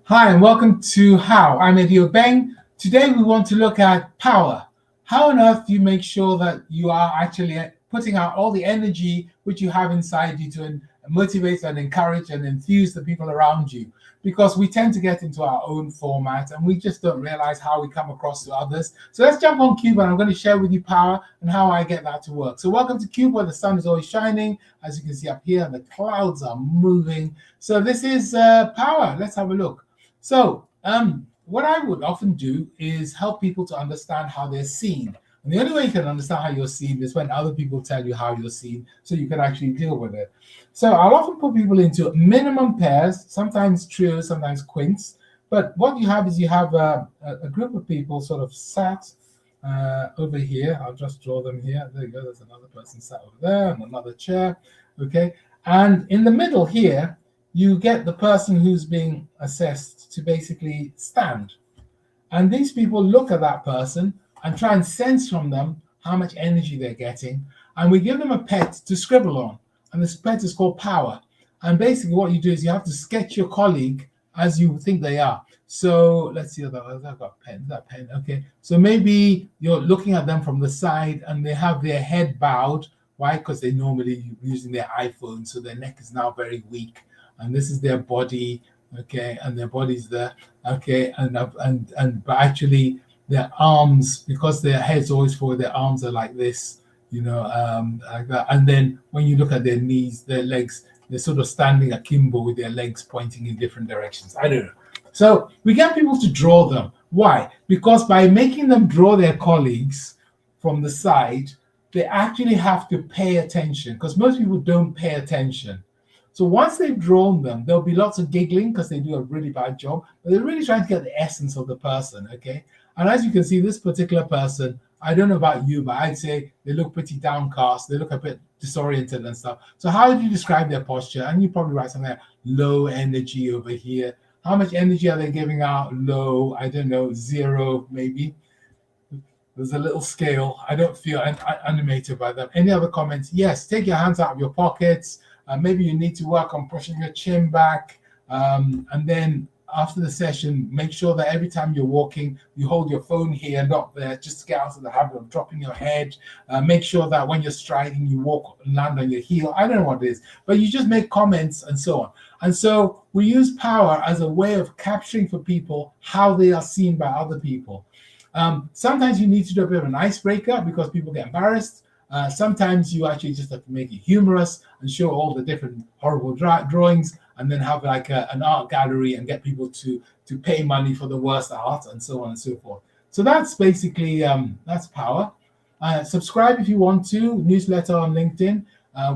Hi, and welcome to How. I'm Obeng. Today we want to look at power. How on earth do you make sure that you are actually putting out all the energy which you have inside you to motivate and encourage and enthuse the people around you? Because we tend to get into our own format and we just don't realize how we come across to others. So let's jump on Cube and I'm going to share with you power and how I get that to work. So welcome to Cube, where the sun is always shining. As you can see up here, the clouds are moving. So this is power. Let's have a look. So what I would often do is help people to understand how they're seen. And the only way you can understand how you're seen is when other people tell you how you're seen, so you can actually deal with it. So I'll often put people into minimum pairs, sometimes trios, sometimes quints. But what you have is you have a group of people sort of sat over here. I'll just draw them here. There you go. There's another person sat over there and another chair. Okay. And in the middle here, you get the person who's being assessed to basically stand. And these people look at that person and try and sense from them how much energy they're getting. And we give them a pet to scribble on. And this pet is called power. And basically what you do is you have to sketch your colleague as you think they are. So let's see, I've got a pen, that pen, okay. So maybe you're looking at them from the side and they have their head bowed. Why? Because they're normally using their iPhone, so their neck is now very weak. And this is their body, okay, and their body's there, okay, but actually their arms, because their head's always forward, their arms are like this, like that. And then when you look at their knees, their legs, they're sort of standing akimbo with their legs pointing in different directions. I don't know. So we get people to draw them. Why? Because by making them draw their colleagues from the side, they actually have to pay attention, because most people don't pay attention. So once they've drawn them, there'll be lots of giggling because they do a really bad job, but they're really trying to get the essence of the person, okay? And as you can see, this particular person, I don't know about you, but I'd say they look pretty downcast. They look a bit disoriented and stuff. So how would you describe their posture? And you probably write something like low energy over here. How much energy are they giving out? Low, I don't know, 0 maybe. There's a little scale. I don't feel animated by them. Any other comments? Yes, take your hands out of your pockets. Maybe you need to work on pushing your chin back. And then after the session, make sure that every time you're walking, you hold your phone here, not there, just to get out of the habit of dropping your head. Make sure that when you're striding, you walk and land on your heel. I don't know what it is, but you just make comments and so on. And so we use power as a way of capturing for people how they are seen by other people. Sometimes you need to do a bit of an icebreaker because people get embarrassed. Sometimes you actually just have to make it humorous and show all the different horrible drawings, and then have like an art gallery and get people to pay money for the worst art and so on and so forth. So that's basically that's power. Subscribe if you want to. Newsletter on LinkedIn.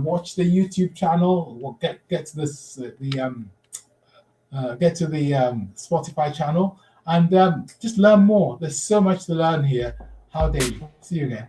Watch the YouTube channel. We'll get to this get to the Spotify channel and just learn more. There's so much to learn here. How dare you? See you again.